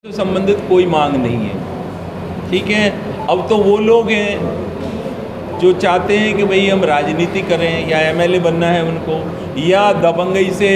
संबंधित कोई मांग नहीं है। ठीक है, अब तो वो लोग हैं जो चाहते हैं कि भाई हम राजनीति करें, या एमएलए बनना है उनको, या दबंगई से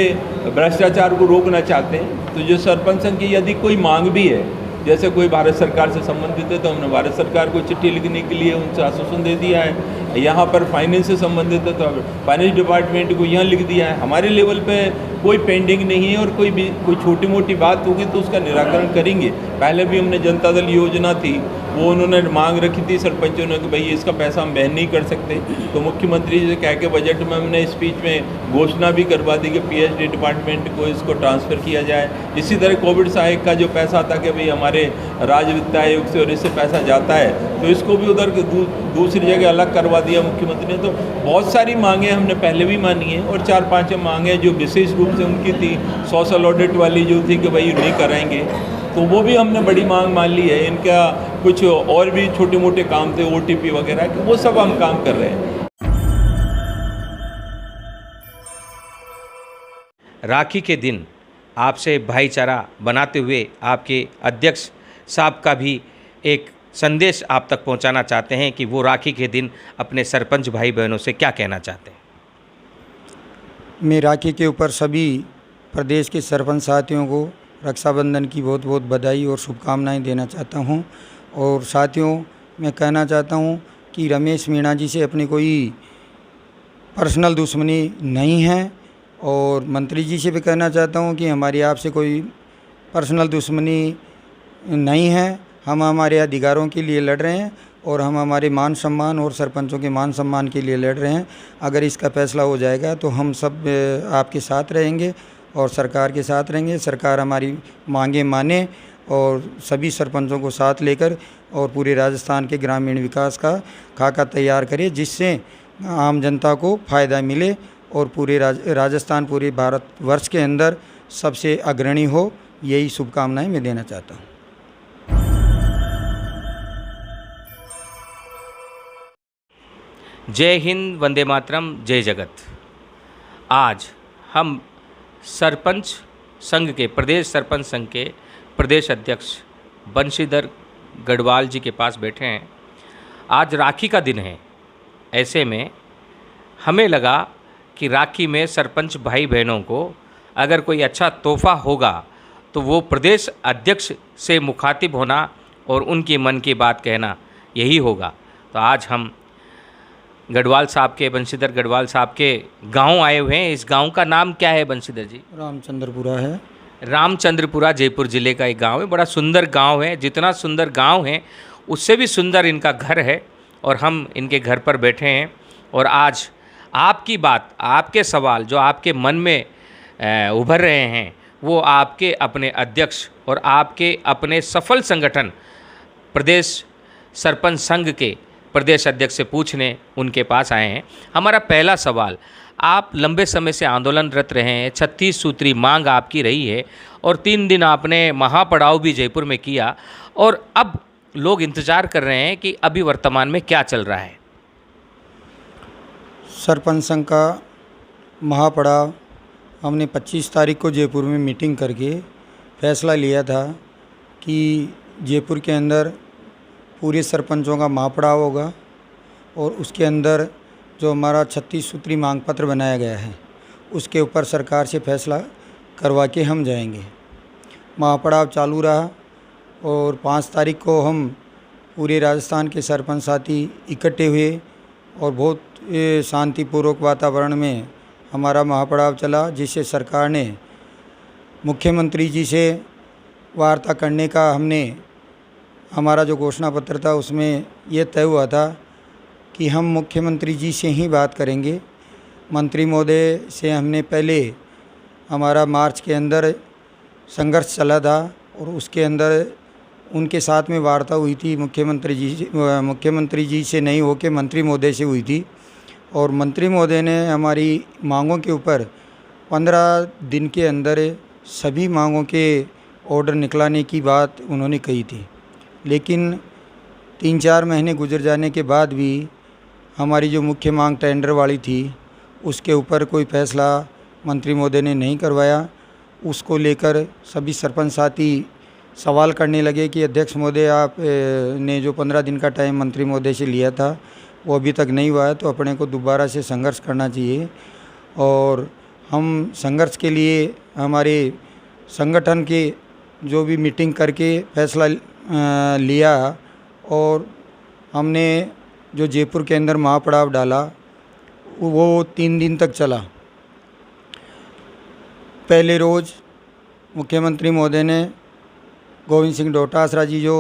भ्रष्टाचार को रोकना चाहते हैं। तो जो सरपंच संघ की यदि कोई मांग भी है, जैसे कोई भारत सरकार से संबंधित है, तो हमने भारत सरकार को चिट्ठी लिखने के लिए उनसे आश्वासन दे दिया है। यहाँ पर फाइनेंस से संबंधित है तो फाइनेंस डिपार्टमेंट को यहाँ लिख दिया है। हमारे लेवल पे कोई पेंडिंग नहीं है, और कोई छोटी मोटी बात होगी तो उसका निराकरण करेंगे। पहले भी हमने जनता दल योजना थी, वो उन्होंने मांग रखी थी सरपंचों ने कि भाई इसका पैसा हम वहन नहीं कर सकते, तो मुख्यमंत्री जी से कह के बजट में हमने स्पीच में घोषणा भी करवा दी कि पीएचडी डिपार्टमेंट को इसको ट्रांसफ़र किया जाए। इसी तरह कोविड सहायक का जो पैसा था कि भाई हमारे राज्य वित्त आयोग से और इससे पैसा जाता है, तो इसको भी उधर दूसरी जगह अलग करवा दिया मुख्यमंत्री ने। तो बहुत सारी मांगें हमने पहले भी मानी हैं, और 4-5 मांगें जो विशेष रूप से उनकी थी, सोशल ऑडिट वाली जो थी कि भाई नहीं कराएंगे, तो वो भी हमने बड़ी मांग मान ली है। इनका कुछ और भी छोटे मोटे काम थे, ओटीपी वगैरह के, वो सब हम काम कर रहे हैं। राखी के दिन आपसे भाईचारा बनाते हुए आपके अध्यक्ष साहब का भी एक संदेश आप तक पहुंचाना चाहते हैं कि वो राखी के दिन अपने सरपंच भाई बहनों से क्या कहना चाहते हैं। मैं राखी के ऊपर सभी प्रदेश के सरपंच साथियों को रक्षाबंधन की बहुत बहुत बधाई और शुभकामनाएं देना चाहता हूं। और साथियों, मैं कहना चाहता हूं कि रमेश मीणा जी से अपनी कोई पर्सनल दुश्मनी नहीं है, और मंत्री जी से भी कहना चाहता हूं कि हमारी आपसे कोई पर्सनल दुश्मनी नहीं है। हम हमारे अधिकारों के लिए लड़ रहे हैं, और हम हमारे मान सम्मान और सरपंचों के मान सम्मान के लिए लड़ रहे हैं। अगर इसका फैसला हो जाएगा तो हम सब आपके साथ रहेंगे और सरकार के साथ रहेंगे। सरकार हमारी मांगे माने और सभी सरपंचों को साथ लेकर और पूरे राजस्थान के ग्रामीण विकास का खाका तैयार करे, जिससे आम जनता को फ़ायदा मिले और पूरे राजस्थान पूरे भारतवर्ष के अंदर सबसे अग्रणी हो। यही शुभकामनाएं मैं देना चाहता हूँ। जय हिंद, वंदे मातरम, जय जगत। आज हम सरपंच संघ के प्रदेश सरपंच संघ के प्रदेश अध्यक्ष बंशीधर गढ़वाल जी के पास बैठे हैं। आज राखी का दिन है, ऐसे में हमें लगा कि राखी में सरपंच भाई बहनों को अगर कोई अच्छा तोहफा होगा तो वो प्रदेश अध्यक्ष से मुखातिब होना और उनकी मन की बात कहना यही होगा। तो आज हम गढ़वाल साहब के, बंशीधर गढ़वाल साहब के गांव आए हुए हैं। इस गांव का नाम क्या है बंशीधर जी? रामचंद्रपुरा है। रामचंद्रपुरा जयपुर ज़िले का एक गांव है। बड़ा सुंदर गांव है। जितना सुंदर गांव है उससे भी सुंदर इनका घर है, और हम इनके घर पर बैठे हैं। और आज आपकी बात, आपके सवाल जो आपके मन में उभर रहे हैं, वो आपके अपने अध्यक्ष और आपके अपने सफल संगठन प्रदेश सरपंच संघ के प्रदेश अध्यक्ष से पूछने उनके पास आए हैं। हमारा पहला सवाल, आप लंबे समय से आंदोलनरत रहे हैं, 36 सूत्री मांग आपकी रही है, और 3 दिन आपने महापड़ाव भी जयपुर में किया, और अब लोग इंतज़ार कर रहे हैं कि अभी वर्तमान में क्या चल रहा है। सरपंच संघ का महापड़ाव हमने 25 तारीख को जयपुर में मीटिंग करके फैसला लिया था कि जयपुर के अंदर पूरे सरपंचों का महापड़ाव होगा, और उसके अंदर जो हमारा 36 सूत्री मांग पत्र बनाया गया है उसके ऊपर सरकार से फैसला करवा के हम जाएंगे। महापड़ाव चालू रहा, और 5 तारीख को हम पूरे राजस्थान के सरपंच साथी इकट्ठे हुए, और बहुत शांतिपूर्वक वातावरण में हमारा महापड़ाव चला, जिससे सरकार ने मुख्यमंत्री जी से वार्ता करने का हमारा जो घोषणा पत्र था उसमें यह तय हुआ था कि हम मुख्यमंत्री जी से ही बात करेंगे। मंत्री महोदय से हमने पहले हमारा मार्च के अंदर संघर्ष चला था, और उसके अंदर उनके साथ में वार्ता हुई थी मुख्यमंत्री जी से नहीं होकर मंत्री महोदय से हुई थी, और मंत्री महोदय ने हमारी मांगों के ऊपर 15 दिन के अंदर सभी मांगों के ऑर्डर निकलाने की बात उन्होंने कही थी। लेकिन 3-4 महीने गुजर जाने के बाद भी हमारी जो मुख्य मांग टेंडर वाली थी उसके ऊपर कोई फैसला मंत्री महोदय ने नहीं करवाया। उसको लेकर सभी सरपंच साथी सवाल करने लगे कि अध्यक्ष महोदय आप ने जो 15 दिन का टाइम मंत्री महोदय से लिया था वो अभी तक नहीं हुआ है, तो अपने को दोबारा से संघर्ष करना चाहिए। और हम संघर्ष के लिए हमारे संगठन के जो भी मीटिंग करके फैसला लिया, और हमने जो जयपुर के अंदर महापड़ाव डाला वो 3 दिन तक चला। पहले रोज़ मुख्यमंत्री महोदय ने गोविंद सिंह डोटासरा जी जो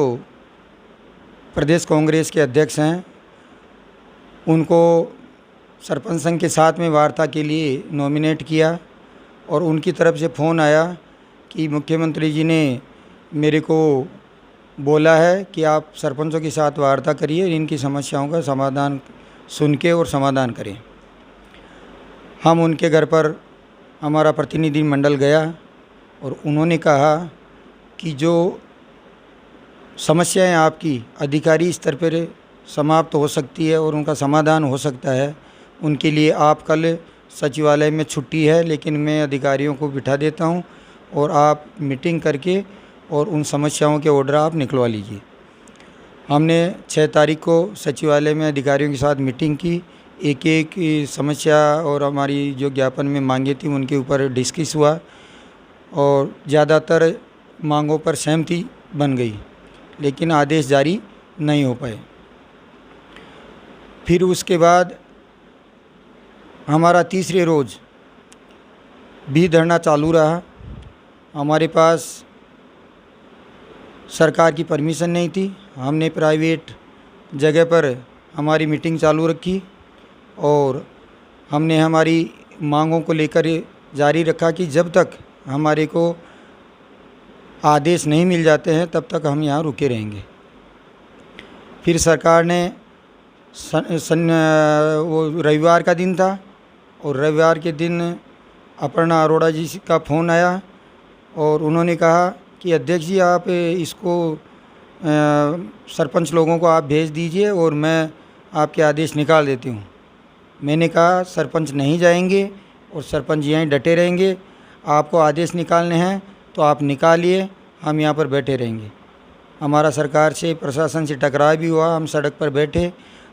प्रदेश कांग्रेस के अध्यक्ष हैं उनको सरपंच संघ के साथ में वार्ता के लिए नॉमिनेट किया, और उनकी तरफ से फ़ोन आया कि मुख्यमंत्री जी ने मेरे को बोला है कि आप सरपंचों के साथ वार्ता करिए, इनकी समस्याओं का समाधान सुन के और समाधान करें। हम उनके घर पर हमारा प्रतिनिधि मंडल गया और उन्होंने कहा कि जो समस्याएं आपकी अधिकारी स्तर पर समाप्त हो सकती है और उनका समाधान हो सकता है, उनके लिए आप कल सचिवालय में छुट्टी है, लेकिन मैं अधिकारियों को बिठा देता हूं और आप मीटिंग करके और उन समस्याओं के ऑर्डर आप निकलवा लीजिए। हमने 6 तारीख को सचिवालय में अधिकारियों के साथ मीटिंग की, एक एक समस्या और हमारी जो ज्ञापन में मांगे थी उनके ऊपर डिस्कस हुआ और ज़्यादातर मांगों पर सहमति बन गई, लेकिन आदेश जारी नहीं हो पाए। फिर उसके बाद हमारा तीसरे रोज़ भी धरना चालू रहा। हमारे पास सरकार की परमिशन नहीं थी, हमने प्राइवेट जगह पर हमारी मीटिंग चालू रखी और हमने हमारी मांगों को लेकर जारी रखा कि जब तक हमारे को आदेश नहीं मिल जाते हैं तब तक हम यहाँ रुके रहेंगे। फिर सरकार ने वो रविवार का दिन था और रविवार के दिन अपर्णा अरोड़ा जी का फ़ोन आया और उन्होंने कहा कि अध्यक्ष जी आप इसको सरपंच लोगों को आप भेज दीजिए और मैं आपके आदेश निकाल देती हूँ। मैंने कहा सरपंच नहीं जाएंगे और सरपंच यहीं डटे रहेंगे, आपको आदेश निकालने हैं तो आप निकालिए, हम यहाँ पर बैठे रहेंगे। हमारा सरकार से प्रशासन से टकराव भी हुआ, हम सड़क पर बैठे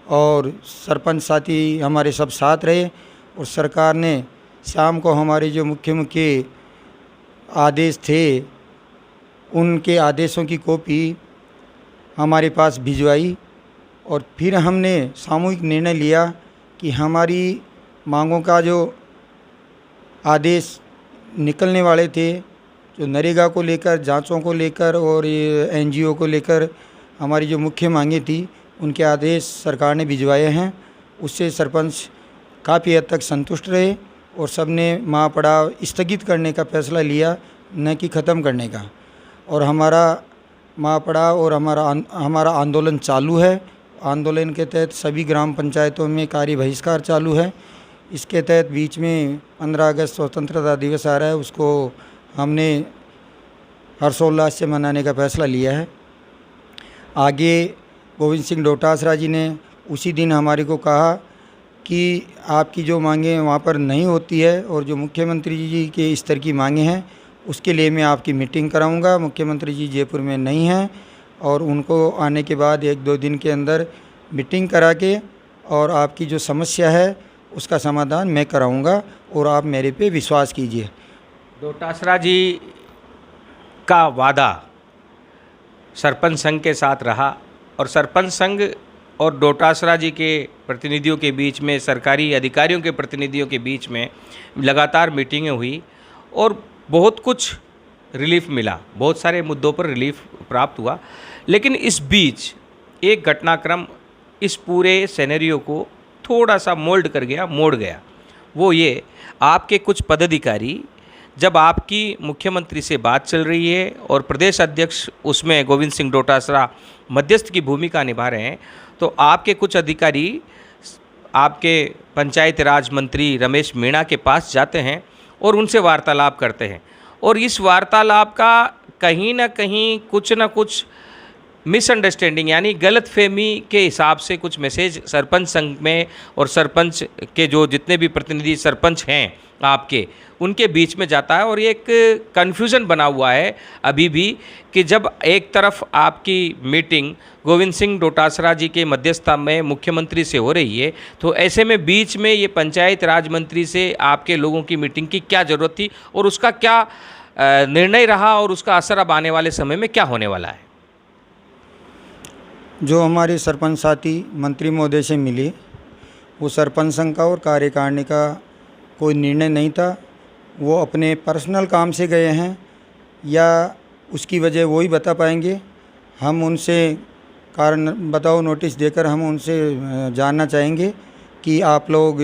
और सरपंच साथी हमारे सब साथ रहे और सरकार ने शाम को हमारे जो मुख्य आदेश थे उनके आदेशों की कॉपी हमारे पास भिजवाई और फिर हमने सामूहिक निर्णय लिया कि हमारी मांगों का जो आदेश निकलने वाले थे, जो नरेगा को लेकर, जांचों को लेकर और ये एनजीओ को लेकर हमारी जो मुख्य मांगें थी उनके आदेश सरकार ने भिजवाए हैं। उससे सरपंच काफ़ी हद तक संतुष्ट रहे और सबने महापड़ाव स्थगित करने का फैसला लिया, न कि ख़त्म करने का। और हमारा महापड़ाव और हमारा आंदोलन चालू है। आंदोलन के तहत सभी ग्राम पंचायतों में कार्य बहिष्कार चालू है। इसके तहत बीच में 15 अगस्त स्वतंत्रता दिवस आ रहा है, उसको हमने हर्षोल्लास से मनाने का फ़ैसला लिया है। आगे गोविंद सिंह डोटासरा जी ने उसी दिन हमारे को कहा कि आपकी जो मांगें वहाँ पर नहीं होती है और जो मुख्यमंत्री जी के स्तर की मांगें हैं उसके लिए मैं आपकी मीटिंग कराऊंगा। मुख्यमंत्री जी जयपुर में नहीं हैं और उनको आने के बाद 1-2 दिन के अंदर मीटिंग करा के और आपकी जो समस्या है उसका समाधान मैं कराऊंगा और आप मेरे पे विश्वास कीजिए। डोटासरा जी का वादा सरपंच संघ के साथ रहा और सरपंच संघ और डोटासरा जी के प्रतिनिधियों के बीच में, सरकारी अधिकारियों के प्रतिनिधियों के बीच में लगातार मीटिंगें हुई और बहुत कुछ रिलीफ मिला, बहुत सारे मुद्दों पर रिलीफ प्राप्त हुआ। लेकिन इस बीच एक घटनाक्रम इस पूरे सिनेरियो को थोड़ा सा मोल्ड कर गया, मोड़ गया। वो ये, आपके कुछ पदाधिकारी जब आपकी मुख्यमंत्री से बात चल रही है और प्रदेश अध्यक्ष उसमें गोविंद सिंह डोटासरा मध्यस्थ की भूमिका निभा रहे हैं, तो आपके कुछ अधिकारी आपके पंचायत राज मंत्री रमेश मीणा के पास जाते हैं और उनसे वार्तालाप करते हैं और इस वार्तालाप का कहीं ना कहीं कुछ ना कुछ मिसअंडरस्टैंडिंग यानी गलतफहमी के हिसाब से कुछ मैसेज सरपंच संघ में और सरपंच के जो जितने भी प्रतिनिधि सरपंच हैं आपके, उनके बीच में जाता है। और ये एक कन्फ्यूज़न बना हुआ है अभी भी कि जब एक तरफ आपकी मीटिंग गोविंद सिंह डोटासरा जी के मध्यस्थता में मुख्यमंत्री से हो रही है, तो ऐसे में बीच में ये पंचायत राज मंत्री से आपके लोगों की मीटिंग की क्या ज़रूरत थी और उसका क्या निर्णय रहा और उसका असर अब आने वाले समय में क्या होने वाला है? जो हमारे सरपंच साथी मंत्री महोदय से मिले, वो सरपंच संघ का और कार्यकारिणी का कोई निर्णय नहीं था। वो अपने पर्सनल काम से गए हैं या उसकी वजह वो ही बता पाएंगे। हम उनसे कारण बताओ नोटिस देकर हम उनसे जानना चाहेंगे कि आप लोग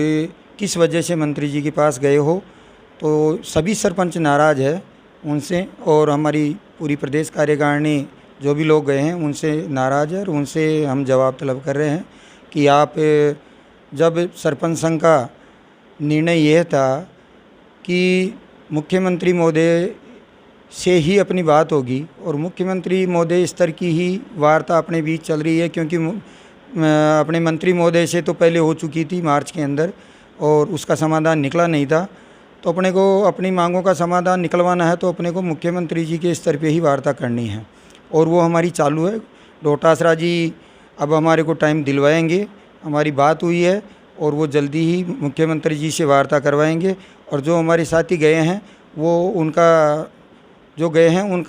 किस वजह से मंत्री जी के पास गए हो। तो सभी सरपंच नाराज़ है उनसे, और हमारी पूरी प्रदेश कार्यकारिणी जो भी लोग गए हैं उनसे नाराज़ है, और उनसे हम जवाब तलब कर रहे हैं कि आप जब सरपंच संघ का निर्णय यह था कि मुख्यमंत्री महोदय से ही अपनी बात होगी, और मुख्यमंत्री महोदय स्तर की ही वार्ता अपने बीच चल रही है, क्योंकि अपने मंत्री महोदय से तो पहले हो चुकी थी मार्च के अंदर और उसका समाधान निकला नहीं था। तो अपने को अपनी मांगों का समाधान निकलवाना है तो अपने को मुख्यमंत्री जी के स्तर पे ही वार्ता करनी है, और वो हमारी चालू है। डोटासरा जी अब हमारे को टाइम दिलवाएंगे, हमारी बात हुई है और वो जल्दी ही मुख्यमंत्री जी से वार्ता करवाएंगे। और जो हमारे साथी गए हैं वो उनका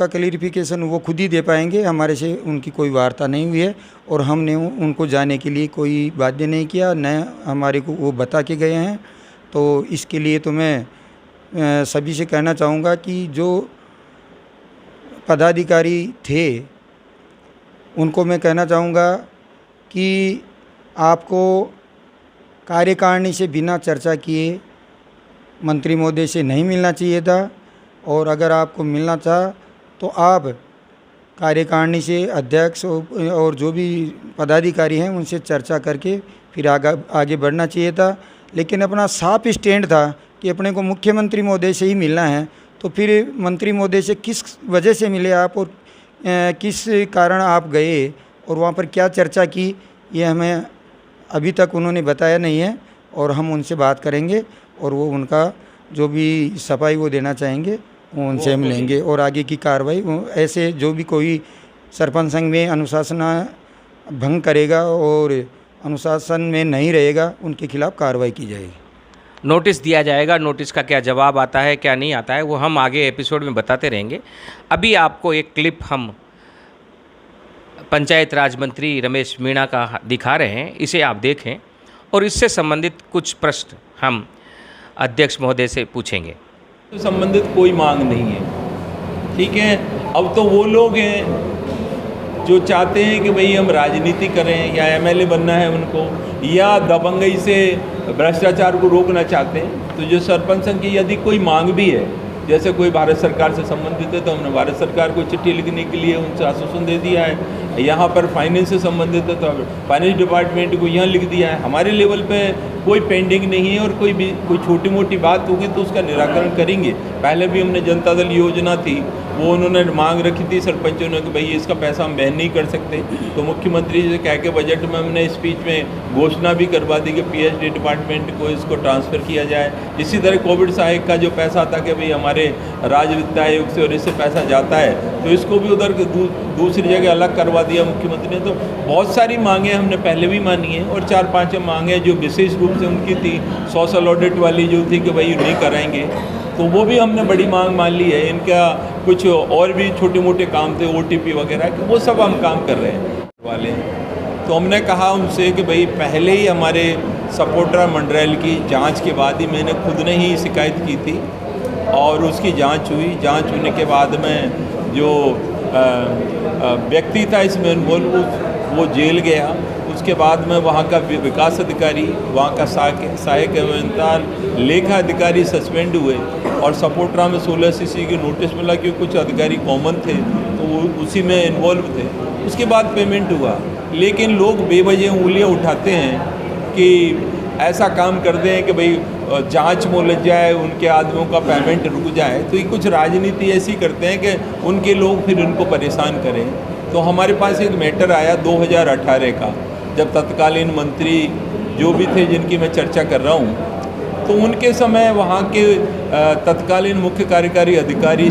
क्लैरिफिकेशन वो खुद ही दे पाएंगे। हमारे से उनकी कोई वार्ता नहीं हुई है और हमने उनको जाने के लिए कोई बाध्य नहीं किया, न हमारे को वो बता के गए हैं। तो इसके लिए तो मैं सभी से कहना चाहूँगा कि जो पदाधिकारी थे उनको मैं कहना चाहूँगा कि आपको कार्यकारिणी से बिना चर्चा किए मंत्री महोदय से नहीं मिलना चाहिए था, और अगर आपको मिलना था तो आप कार्यकारिणी से अध्यक्ष और जो भी पदाधिकारी हैं उनसे चर्चा करके फिर आगे बढ़ना चाहिए था। लेकिन अपना साफ स्टैंड था कि अपने को मुख्यमंत्री महोदय से ही मिलना है, तो फिर मंत्री महोदय से किस वजह से मिले आप और किस कारण आप गए और वहाँ पर क्या चर्चा की, ये हमें अभी तक उन्होंने बताया नहीं है। और हम उनसे बात करेंगे और वो उनका जो भी सफाई वो देना चाहेंगे वो उनसे हम लेंगे, और आगे की कार्रवाई ऐसे जो भी कोई सरपंच संघ में अनुशासन भंग करेगा और अनुशासन में नहीं रहेगा उनके खिलाफ़ कार्रवाई की जाएगी। नोटिस दिया जाएगा, नोटिस का क्या जवाब आता है क्या नहीं आता है वो हम आगे एपिसोड में बताते रहेंगे। अभी आपको एक क्लिप हम पंचायत राज मंत्री रमेश मीणा का दिखा रहे हैं, इसे आप देखें और इससे संबंधित कुछ प्रश्न हम अध्यक्ष महोदय से पूछेंगे। तो संबंधित कोई मांग नहीं है, ठीक है। अब तो वो लोग हैं जो चाहते हैं कि भाई हम राजनीति करें या एमएलए बनना है उनको, या दबंगई से भ्रष्टाचार को रोकना चाहते हैं। तो जो सरपंच संघ की यदि कोई मांग भी है, जैसे कोई भारत सरकार से संबंधित है तो हमने भारत सरकार को चिट्ठी लिखने के लिए उनसे आश्वासन दे दिया है। यहाँ पर फाइनेंस से संबंधित है तो फाइनेंस डिपार्टमेंट को यहाँ लिख दिया है। हमारे लेवल पे कोई पेंडिंग नहीं है, और कोई छोटी मोटी बात होगी तो उसका निराकरण करेंगे। पहले भी हमने जनता दल योजना थी, वो उन्होंने मांग रखी थी सरपंचों ने कि भाई इसका पैसा हम बहन नहीं कर सकते, तो मुख्यमंत्री से कह के बजट में हमने स्पीच में घोषणा भी करवा दी कि पीएचडी डिपार्टमेंट को इसको ट्रांसफ़र किया जाए। इसी तरह कोविड सहायक का जो पैसा था कि भाई हमारे राज्य वित्त आयोग से और इससे पैसा जाता है तो इसको भी उधर दूसरी जगह अलग करवा दिया मुख्यमंत्री ने। तो बहुत सारी मांगें हमने पहले भी मानी हैं, और 4-5 मांगें जो विशेष रूप से उनकी थी, सोशल ऑडिट वाली जो थी कि भाई नहीं कराएंगे, तो वो भी हमने बड़ी मांग मान ली है। इनका कुछ और भी छोटे मोटे काम थे ओटीपी वगैरह के, वो सब हम काम कर रहे हैं वाले। तो हमने कहा उनसे कि भाई पहले ही हमारे सपोर्टर मंडरेल की जांच के बाद ही मैंने खुद ने ही शिकायत की थी और उसकी जांच हुई। जांच होने के बाद में जो व्यक्ति था इसमें इन्वॉल्व वो जेल गया। उसके बाद में वहाँ का विकास अधिकारी, वहाँ का सहायक अभियंता, लेखा अधिकारी सस्पेंड हुए, और सपोर्टरा में 16 सीसी की नोटिस मिला कि कुछ अधिकारी कॉमन थे तो वो उसी में इन्वॉल्व थे। उसके बाद पेमेंट हुआ, लेकिन लोग बेवजह उंगलियाँ उठाते हैं कि ऐसा काम कर दें कि भाई जांच में उलझ जाए, उनके आदमियों का पेमेंट रुक जाए। तो ये कुछ राजनीति ऐसी करते हैं कि उनके लोग फिर उनको परेशान करें। तो हमारे पास एक मैटर आया 2018 का, जब तत्कालीन मंत्री जो भी थे जिनकी मैं चर्चा कर रहा हूँ, तो उनके समय वहाँ के तत्कालीन मुख्य कार्यकारी अधिकारी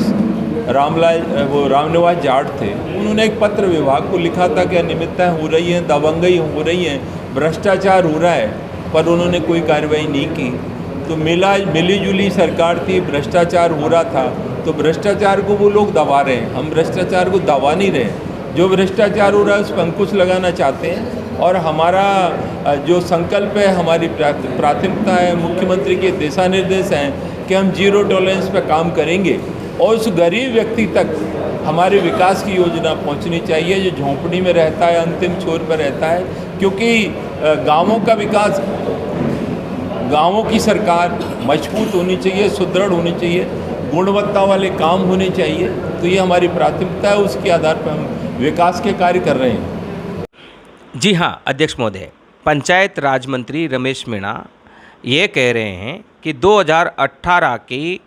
रामनिवास जाट थे। उन्होंने एक पत्र विभाग को लिखा था कि अनियमितताएं हो रही हैं, दबंगई हो रही हैं, भ्रष्टाचार हो रहा है, पर उन्होंने कोई कार्रवाई नहीं की। तो मिली जुली सरकार थी, भ्रष्टाचार हो रहा था, तो भ्रष्टाचार को वो लोग दबा रहे हैं, हम भ्रष्टाचार को दबा नहीं रहे। जो भ्रष्टाचार हो रहा है उस पर अंकुश लगाना चाहते हैं, और हमारा जो संकल्प है, हमारी प्राथमिकता है, मुख्यमंत्री के दिशा निर्देश हैं कि हम जीरो टॉलरेंस पर काम करेंगे और उस गरीब व्यक्ति तक हमारे विकास की योजना पहुंचनी चाहिए जो झोंपड़ी में रहता है, अंतिम छोर पर रहता है। क्योंकि गांवों का विकास, गांवों की सरकार मजबूत होनी चाहिए, सुदृढ़ होनी चाहिए, गुणवत्ता वाले काम होने चाहिए। तो ये हमारी प्राथमिकता है, उसके आधार पर हम विकास के कार्य कर रहे हैं। जी हाँ अध्यक्ष महोदय, पंचायत राज मंत्री रमेश मीणा ये कह रहे हैं कि 2018 की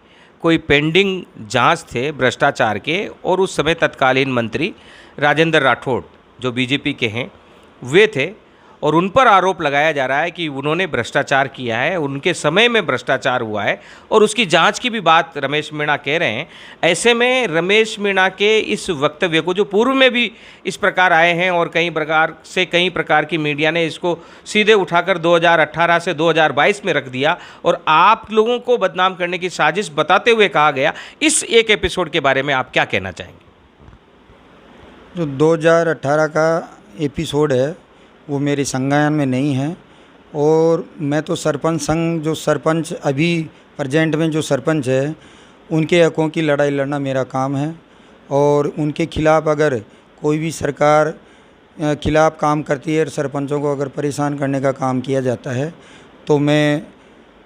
कोई पेंडिंग जांच थे भ्रष्टाचार के, और उस समय तत्कालीन मंत्री राजेंद्र राठौड़ जो बीजेपी के हैं वे थे, और उन पर आरोप लगाया जा रहा है कि उन्होंने भ्रष्टाचार किया है, उनके समय में भ्रष्टाचार हुआ है, और उसकी जांच की भी बात रमेश मीणा कह रहे हैं। ऐसे में रमेश मीणा के इस वक्तव्य को, जो पूर्व में भी इस प्रकार आए हैं और कई प्रकार की मीडिया ने इसको सीधे उठाकर 2018 से 2022 में रख दिया और आप लोगों को बदनाम करने की साजिश बताते हुए कहा गया, इस एक एपिसोड के बारे में आप क्या कहना चाहेंगे? जो 2018 का एपिसोड है वो मेरे संज्ञान में नहीं है, और मैं तो सरपंच संघ, जो सरपंच अभी प्रेजेंट में जो सरपंच है, उनके हकों की लड़ाई लड़ना मेरा काम है। और उनके खिलाफ़ अगर कोई भी सरकार खिलाफ़ काम करती है, सरपंचों को अगर परेशान करने का काम किया जाता है, तो मैं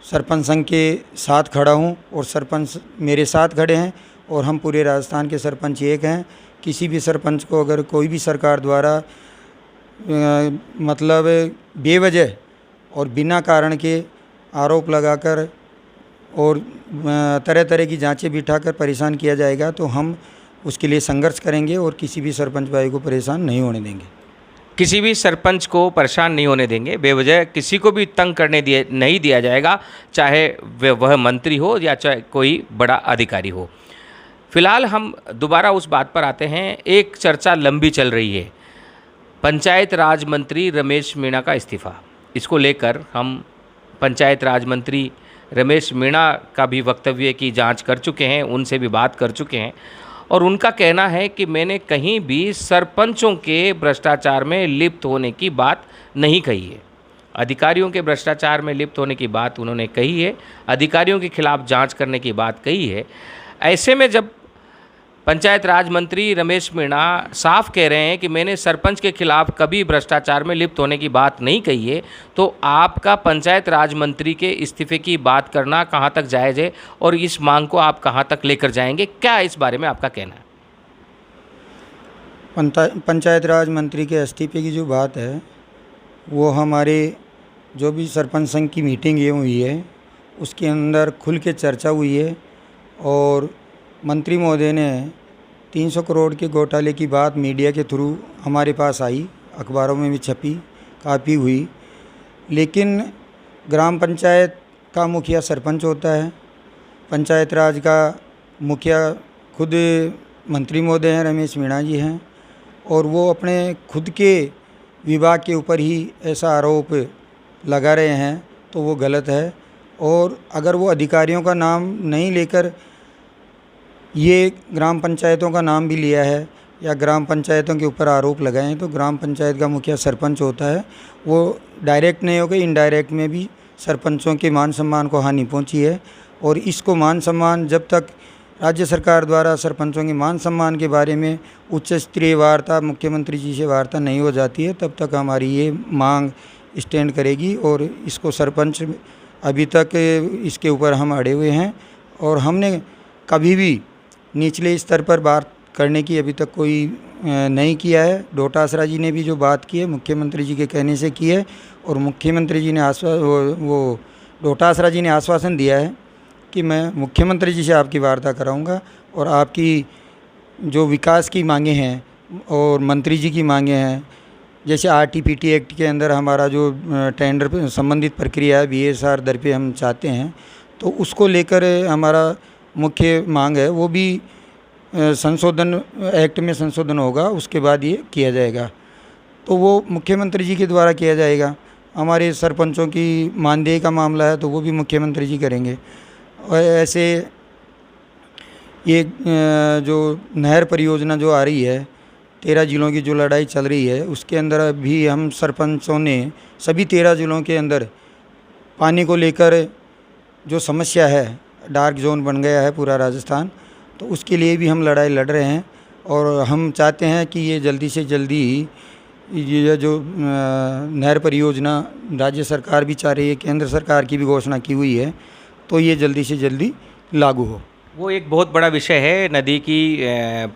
सरपंच संघ के साथ खड़ा हूँ और सरपंच मेरे साथ खड़े हैं, और हम पूरे राजस्थान के सरपंच एक हैं। किसी भी सरपंच को अगर कोई भी सरकार द्वारा मतलब बेवजह और बिना कारण के आरोप लगाकर और तरह तरह की जांचें बिठाकर परेशान किया जाएगा, तो हम उसके लिए संघर्ष करेंगे और किसी भी सरपंच भाई को परेशान नहीं होने देंगे। किसी भी सरपंच को परेशान नहीं होने देंगे, बेवजह किसी को भी तंग करने नहीं दिया जाएगा, चाहे वह मंत्री हो या चाहे कोई बड़ा अधिकारी हो। फिलहाल हम दोबारा उस बात पर आते हैं। एक चर्चा लंबी चल रही है, पंचायत राज मंत्री रमेश मीणा का इस्तीफ़ा। इसको लेकर हम पंचायत राज मंत्री रमेश मीणा का भी वक्तव्य की जांच कर चुके हैं, उनसे भी बात कर चुके हैं, और उनका कहना है कि मैंने कहीं भी सरपंचों के भ्रष्टाचार में लिप्त होने की बात नहीं कही है। अधिकारियों के भ्रष्टाचार में लिप्त होने की बात उन्होंने कही है, अधिकारियों के खिलाफ जांच करने की बात कही है। ऐसे में जब पंचायत राज मंत्री रमेश मीणा साफ कह रहे हैं कि मैंने सरपंच के खिलाफ कभी भ्रष्टाचार में लिप्त होने की बात नहीं कही है, तो आपका पंचायत राज मंत्री के इस्तीफे की बात करना कहां तक जायज़ है और इस मांग को आप कहां तक लेकर जाएंगे? क्या इस बारे में आपका कहना है? पंचायत राज मंत्री के इस्तीफे की जो बात है, वो हमारे जो भी सरपंच संघ की मीटिंग ये हुई है उसके अंदर खुल के चर्चा हुई है, और मंत्री महोदय ने 300 करोड़ के घोटाले की बात मीडिया के थ्रू हमारे पास आई, अखबारों में भी छपी, काफ़ी हुई। लेकिन ग्राम पंचायत का मुखिया सरपंच होता है, पंचायत राज का मुखिया खुद मंत्री महोदय हैं, रमेश मीणा जी हैं, और वो अपने खुद के विभाग के ऊपर ही ऐसा आरोप लगा रहे हैं, तो वो गलत है। और अगर वो अधिकारियों का नाम नहीं लेकर ये ग्राम पंचायतों का नाम भी लिया है या ग्राम पंचायतों के ऊपर आरोप लगाए हैं, तो ग्राम पंचायत का मुखिया सरपंच होता है, वो डायरेक्ट नहीं होकर इनडायरेक्ट में भी सरपंचों के मान सम्मान को हानि पहुंची है। और इसको मान सम्मान, जब तक राज्य सरकार द्वारा सरपंचों के मान सम्मान के बारे में उच्च स्तरीय वार्ता मुख्यमंत्री जी से वार्ता नहीं हो जाती है, तब तक हमारी ये मांग स्टैंड करेगी। और इसको सरपंच अभी तक इसके ऊपर हम अड़े हुए हैं, और हमने कभी भी निचले स्तर पर बात करने की अभी तक कोई नहीं किया है। डोटासरा जी ने भी जो बात की है मुख्यमंत्री जी के कहने से की है, और मुख्यमंत्री जी ने डोटासरा जी ने आश्वासन दिया है कि मैं मुख्यमंत्री जी से आपकी वार्ता कराऊंगा, और आपकी जो विकास की मांगें हैं और मंत्री जी की मांगें हैं जैसे RTPT एक्ट के अंदर हमारा जो टेंडर पे संबंधित प्रक्रिया है BSR दर पे हम चाहते हैं, तो उसको लेकर हमारा मुख्य मांग है, वो भी संशोधन एक्ट में संशोधन होगा, उसके बाद ये किया जाएगा। तो वो मुख्यमंत्री जी के द्वारा किया जाएगा। हमारे सरपंचों की मानदेय का मामला है तो वो भी मुख्यमंत्री जी करेंगे। और ऐसे ये जो नहर परियोजना जो आ रही है, 13 जिलों की जो लड़ाई चल रही है, उसके अंदर भी हम सरपंचों ने सभी 13 जिलों के अंदर पानी को लेकर जो समस्या है, डार्क जोन बन गया है पूरा राजस्थान, तो उसके लिए भी हम लड़ाई लड़ रहे हैं। और हम चाहते हैं कि ये जल्दी से जल्दी ये जो नहर परियोजना राज्य सरकार भी चाह रही है, केंद्र सरकार की भी घोषणा की हुई है, तो ये जल्दी से जल्दी लागू हो। वो एक बहुत बड़ा विषय है, नदी की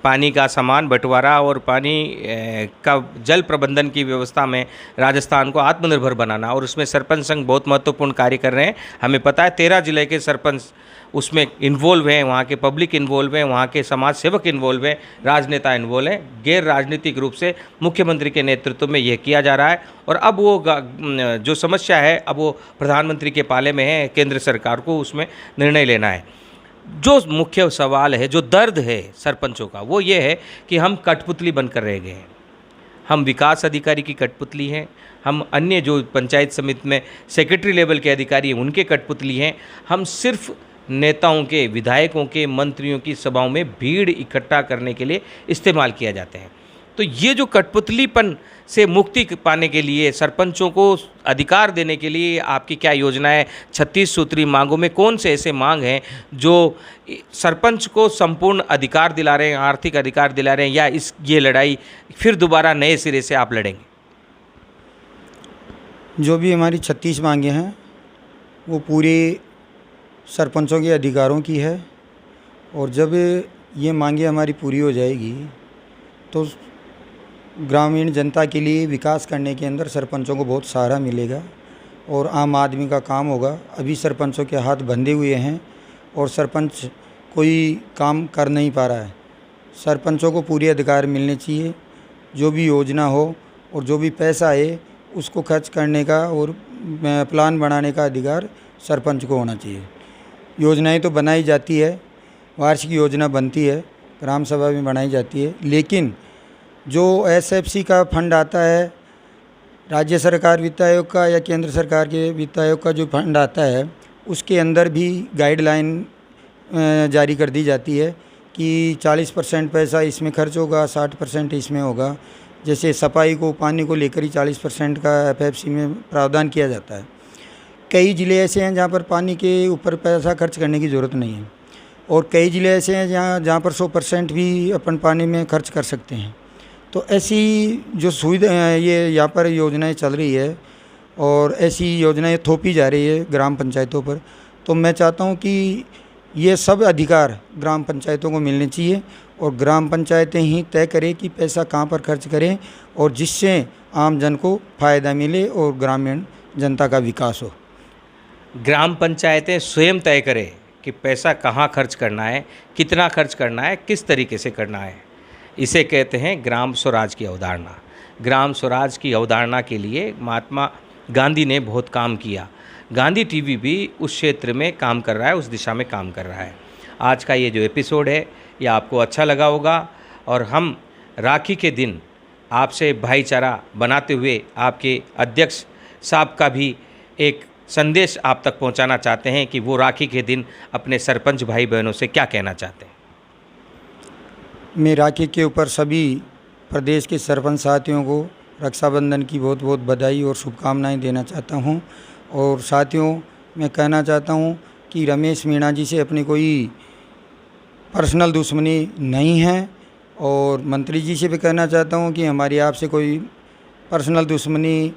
पानी का समान बंटवारा और पानी का जल प्रबंधन की व्यवस्था में राजस्थान को आत्मनिर्भर बनाना, और उसमें सरपंच संघ बहुत महत्वपूर्ण कार्य कर रहे हैं। हमें पता है 13 जिले के सरपंच उसमें इन्वॉल्व हैं, वहाँ के पब्लिक इन्वॉल्व हैं, वहाँ के समाज सेवक इन्वॉल्व हैं, राजनेता इन्वॉल्व हैं। गैर राजनीतिक रूप से मुख्यमंत्री के नेतृत्व में यह किया जा रहा है। और अब वो जो समस्या है, अब वो प्रधानमंत्री के पाले में है, केंद्र सरकार को उसमें निर्णय लेना है। जो मुख्य सवाल है, जो दर्द है सरपंचों का, वो ये है कि हम कठपुतली बनकर रह गए हैं। हम विकास अधिकारी की कठपुतली हैं, हम अन्य जो पंचायत समिति में सेक्रेटरी लेवल के अधिकारी हैं उनके कठपुतली हैं। हम सिर्फ नेताओं के, विधायकों के, मंत्रियों की सभाओं में भीड़ इकट्ठा करने के लिए इस्तेमाल किया जाते हैं। तो ये जो कठपुतलीपन से मुक्ति पाने के लिए, सरपंचों को अधिकार देने के लिए आपकी क्या योजना है? 36 सूत्री मांगों में कौन से ऐसे मांग हैं जो सरपंच को संपूर्ण अधिकार दिला रहे हैं, आर्थिक अधिकार दिला रहे हैं, या ये लड़ाई फिर दोबारा नए सिरे से आप लड़ेंगे? जो भी हमारी 36 मांगें हैं वो पूरे सरपंचों के अधिकारों की है। और जब ये मांगें हमारी पूरी हो जाएगी तो ग्रामीण जनता के लिए विकास करने के अंदर सरपंचों को बहुत सहारा मिलेगा और आम आदमी का काम होगा। अभी सरपंचों के हाथ बंधे हुए हैं और सरपंच कोई काम कर नहीं पा रहा है। सरपंचों को पूरे अधिकार मिलने चाहिए। जो भी योजना हो और जो भी पैसा आए उसको खर्च करने का और प्लान बनाने का अधिकार सरपंच को होना चाहिए। योजनाएं तो बनाई जाती है, वार्षिक योजना बनती है, ग्राम सभा में बनाई जाती है, लेकिन जो SFC का फंड आता है, राज्य सरकार वित्त आयोग का या केंद्र सरकार के वित्त आयोग का जो फंड आता है, उसके अंदर भी गाइडलाइन जारी कर दी जाती है कि 40% पैसा इसमें खर्च होगा, 60% इसमें होगा। जैसे सफाई को, पानी को लेकर ही 40% का FFC में प्रावधान किया जाता है। कई ज़िले ऐसे हैं जहाँ पर पानी के ऊपर पैसा खर्च करने की ज़रूरत नहीं है, और कई ज़िले ऐसे हैं जहाँ पर 100% भी अपन पानी में खर्च कर सकते हैं। तो ऐसी जो सुविधा ये यहाँ पर योजनाएं चल रही है और ऐसी योजनाएं थोपी जा रही है ग्राम पंचायतों पर, तो मैं चाहता हूँ कि ये सब अधिकार ग्राम पंचायतों को मिलने चाहिए और ग्राम पंचायतें ही तय करें कि पैसा कहाँ पर खर्च करें और जिससे आम जन को फ़ायदा मिले और ग्रामीण जनता का विकास हो। ग्राम पंचायतें स्वयं तय करें कि पैसा कहाँ खर्च करना है, कितना खर्च करना है, किस तरीके से करना है। इसे कहते हैं ग्राम स्वराज की अवधारणा। ग्राम स्वराज की अवधारणा के लिए महात्मा गांधी ने बहुत काम किया। गांधी टीवी भी उस क्षेत्र में काम कर रहा है, उस दिशा में काम कर रहा है। आज का ये जो एपिसोड है ये आपको अच्छा लगा होगा और हम राखी के दिन आपसे भाईचारा बनाते हुए आपके अध्यक्ष साहब का भी एक संदेश आप तक पहुंचाना चाहते हैं कि वो राखी के दिन अपने सरपंच भाई बहनों से क्या कहना चाहते हैं। मैं राखी के ऊपर सभी प्रदेश के सरपंच साथियों को रक्षाबंधन की बहुत बहुत बधाई और शुभकामनाएं देना चाहता हूं। और साथियों, मैं कहना चाहता हूं कि रमेश मीणा जी से अपनी कोई पर्सनल दुश्मनी नहीं है और मंत्री जी से भी कहना चाहता हूं कि हमारी आपसे कोई पर्सनल दुश्मनी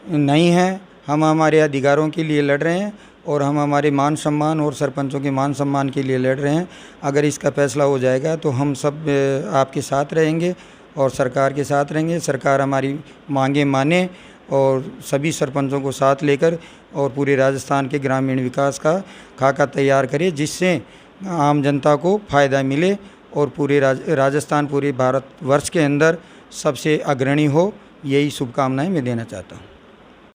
नहीं है। हम हमारे अधिकारों के लिए लड़ रहे हैं और हम हमारे मान सम्मान और सरपंचों के मान सम्मान के लिए लड़ रहे हैं। अगर इसका फैसला हो जाएगा तो हम सब आपके साथ रहेंगे और सरकार के साथ रहेंगे। सरकार हमारी मांगे माने और सभी सरपंचों को साथ लेकर और पूरे राजस्थान के ग्रामीण विकास का खाका तैयार करे, जिससे आम जनता को फ़ायदा मिले और पूरे राजस्थान, पूरे भारतवर्ष के अंदर सबसे अग्रणी हो यही शुभकामनाएं मैं देना चाहता हूँ।